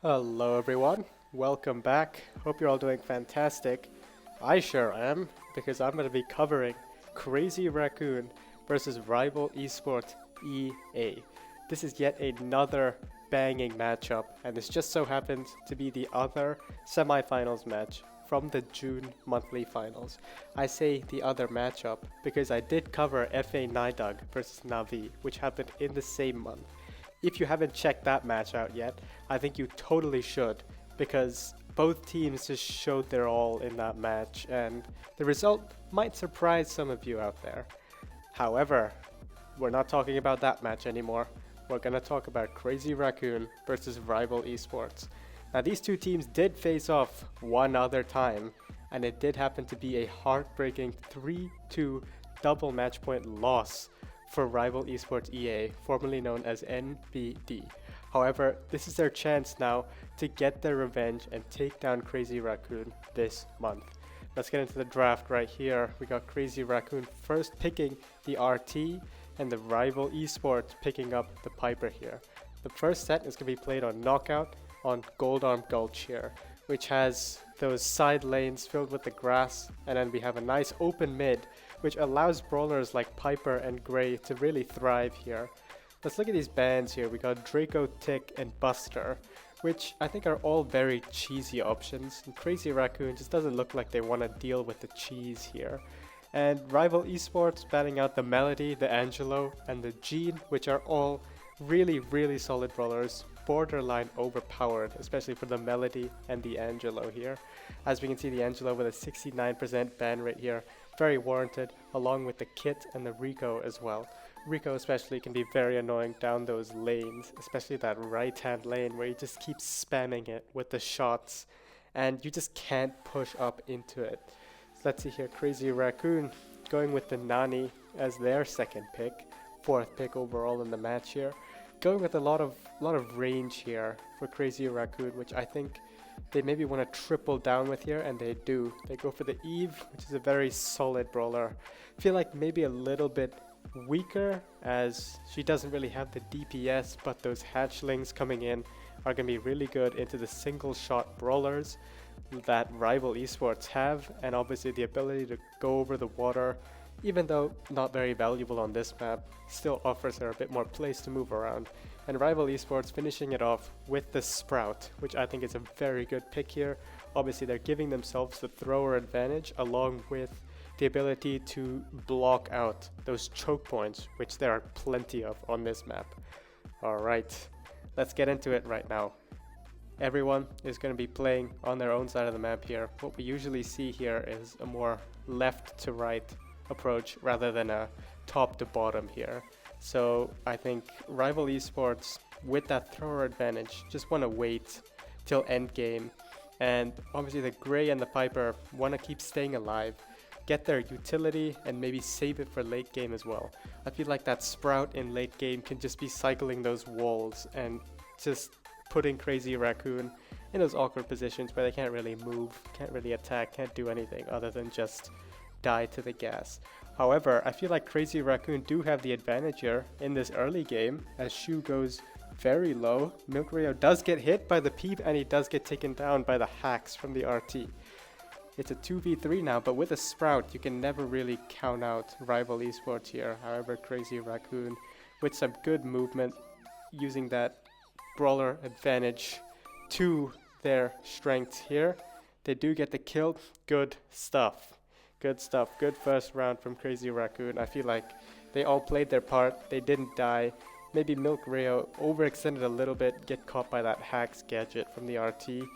Hello everyone, welcome back. Hope you're all doing fantastic. I sure am, because I'm going to be covering Crazy Raccoon versus rival esports EA. This is yet another banging matchup, and this just so happens to be the other semifinals match from the June monthly finals. I say the other matchup because I did cover FA Nidug versus NAVI, which happened in the same month. If you haven't checked that match out yet, I think you totally should, because both teams just showed their all in that match, and the result might surprise some of you out there. However, we're not talking about that match anymore. We're going to talk about Crazy Raccoon versus Rival Esports. Now, these two teams did face off one other time, and it did happen to be a heartbreaking 3-2 double match point loss for rival esports EA, formerly known as NBD. However, this is their chance now to get their revenge and take down Crazy Raccoon this month. Let's get into the draft right here. We got Crazy Raccoon first picking the RT and the rival esports picking up the Piper here. The first set is going to be played on Knockout on Gold Arm Gulch here, which has those side lanes filled with the grass, and then we have a nice open mid which allows brawlers like Piper and Grey to really thrive here. Let's look at these bans here. We got Draco, Tick, and Buster, which I think are all very cheesy options. And Crazy Raccoon just doesn't look like they want to deal with the cheese here. And rival esports banning out the Melody, the Angelo, and the Jean, which are all really solid brawlers, borderline overpowered, especially for the Melody and the Angelo here. As we can see, the Angelo with a 69% ban rate here, very warranted, along with the Kit and the Rico as well. Rico especially can be very annoying down those lanes, especially that right hand lane where he just keeps spamming it with the shots and you just can't push up into it. So let's see here, Crazy Raccoon going with the Nani as their second pick, fourth pick overall in the match here. Going with a lot of range here for Crazy Raccoon, which I think they maybe want to triple down with here, and they do. They go for the Eve, which is a very solid brawler. Feel like maybe a little bit weaker, as she doesn't really have the DPS, but those hatchlings coming in are going to be really good into the single shot brawlers that rival esports have, and obviously the ability to go over the water, even though not very valuable on this map, still offers her a bit more place to move around. And rival esports finishing it off with the Sprout, which I think is a very good pick here. Obviously they're giving themselves the thrower advantage along with the ability to block out those choke points, which there are plenty of on this map. Alright, let's get into it right now. Everyone is going to be playing on their own side of the map here. What we usually see here is a more left to right approach rather than a top to bottom here. So I think rival esports with that thrower advantage just want to wait till end game, and obviously the Grey and the Piper want to keep staying alive, get their utility, and maybe save it for late game as well. I feel like that Sprout in late game can just be cycling those walls and just putting Crazy Raccoon in those awkward positions where they can't really move, can't really attack, can't do anything other than just die to the gas. However, I feel like Crazy Raccoon do have the advantage here in this early game, as Shu goes very low. Milk Rio does get hit by the Peep, and he does get taken down by the hacks from the RT. It's a 2v3 now, but with a Sprout, you can never really count out rival esports here. However, Crazy Raccoon with some good movement, using that brawler advantage to their strengths here. They do get the kill. Good stuff. Good stuff. Good first round from Crazy Raccoon. I feel like they all played their part. They didn't die. Maybe Milk Rio overextended a little bit, get caught by that hacks gadget from the RT.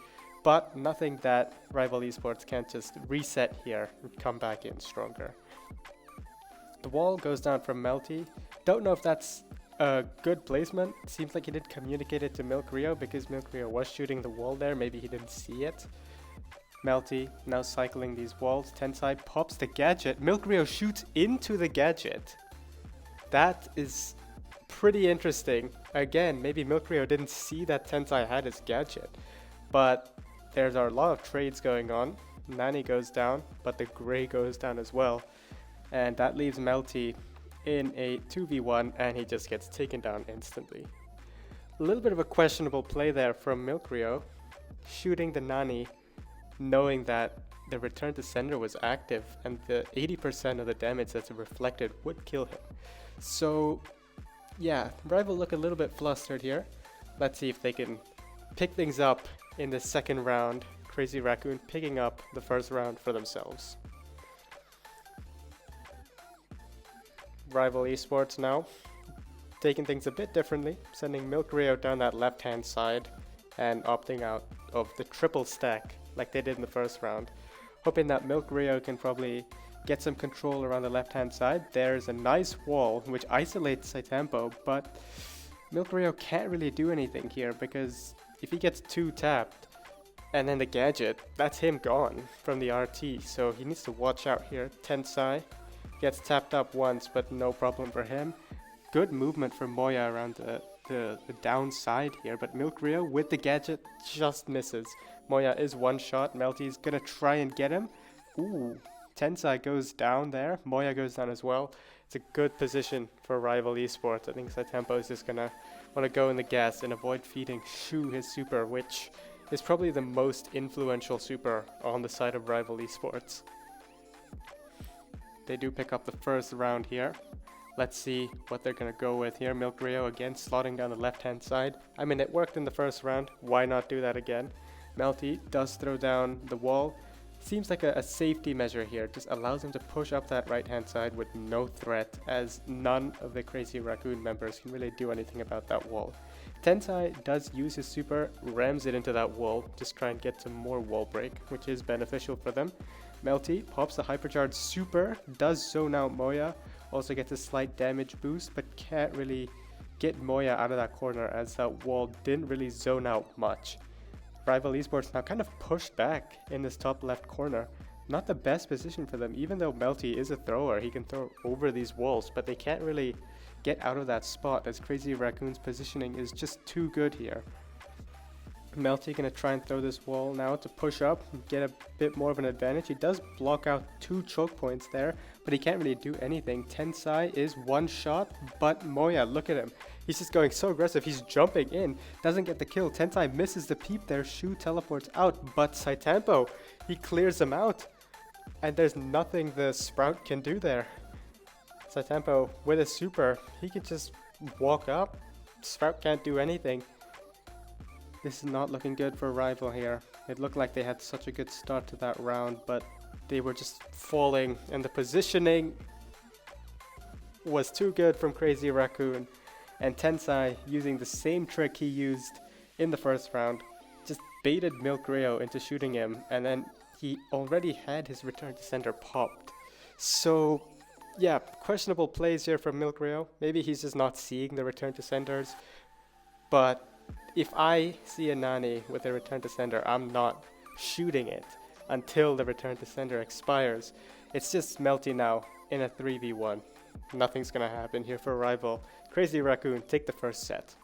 But nothing that rival esports can't just reset here and come back in stronger. The wall goes down from Melty. Don't know if that's a good placement. Seems like he did communicate it to Milk Rio because Milk Rio was shooting the wall there. Maybe he didn't see it. Melty now cycling these walls. Tensai pops the gadget. Milk Rio shoots into the gadget. That is pretty interesting. Again, maybe Milk Rio didn't see that Tensai had his gadget. But there's a lot of trades going on. Nani goes down, but the Grey goes down as well. And that leaves Melty in a 2v1, and he just gets taken down instantly. A little bit of a questionable play there from Milkrio, shooting the Nani, knowing that the return to sender was active and the 80% of the damage that's reflected would kill him. So yeah, Rival look a little bit flustered here. Let's see if they can pick things up in the second round. Crazy Raccoon picking up the first round for themselves. Rival Esports now taking things a bit differently, sending Milkrio down that left hand side and opting out of the triple stack like they did in the first round, hoping that Milkrio can probably get some control around the left hand side. There's a nice wall which isolates Saitampo, but Milkrio can't really do anything here because if he gets 2 tapped and then the gadget, that's him gone from the RT, so he needs to watch out here. Tensai gets tapped up once, but no problem for him. Good movement for Moya around the downside here, but Milkrio with the gadget just misses. Moya is one shot. Melty's gonna try and get him. Ooh, Tensai goes down there. Moya goes down as well. It's a good position for Rival Esports. I think Saitampo is just gonna want to go in the gas and avoid feeding Shu his super, which is probably the most influential super on the side of Rival Esports. They do pick up the first round here. Let's see what they're going to go with here. Milkrio again slotting down the left hand side. I mean, it worked in the first round. Why not do that again? Melty does throw down the wall. Seems like a safety measure here. Just allows him to push up that right hand side with no threat, as none of the Crazy Raccoon members can really do anything about that wall. Tensai does use his super, rams it into that wall, just try and get some more wall break, which is beneficial for them. Melty pops the hypercharge super, does zone out Moya, also gets a slight damage boost, but can't really get Moya out of that corner as that wall didn't really zone out much. Rival Esports now kind of pushed back in this top left corner. Not the best position for them, even though Melty is a thrower, he can throw over these walls, but they can't really get out of that spot as Crazy Raccoon's positioning is just too good here. Melty gonna try and throw this wall now to push up, get a bit more of an advantage. He does block out 2 choke points there, but he can't really do anything. Tensai is one shot, but Moya, look at him. He's just going so aggressive, he's jumping in, doesn't get the kill. Tensai misses the peep there, Shu teleports out, but Saitampo, he clears him out. And there's nothing the Sprout can do there. Saitampo with a super, he could just walk up. Sprout can't do anything. This is not looking good for Rival here. It looked like they had such a good start to that round, but they were just falling, and the positioning was too good from Crazy Raccoon. And Tensai, using the same trick he used in the first round, just baited Milkrio into shooting him, and then he already had his return to sender popped. So yeah, questionable plays here from Milkrio. Maybe he's just not seeing the return to senders, but if I see a Nani with a return to sender, I'm not shooting it until the return to sender expires. It's just Melty now in a 3v1. Nothing's gonna happen here for Rival. Crazy Raccoon take the first set.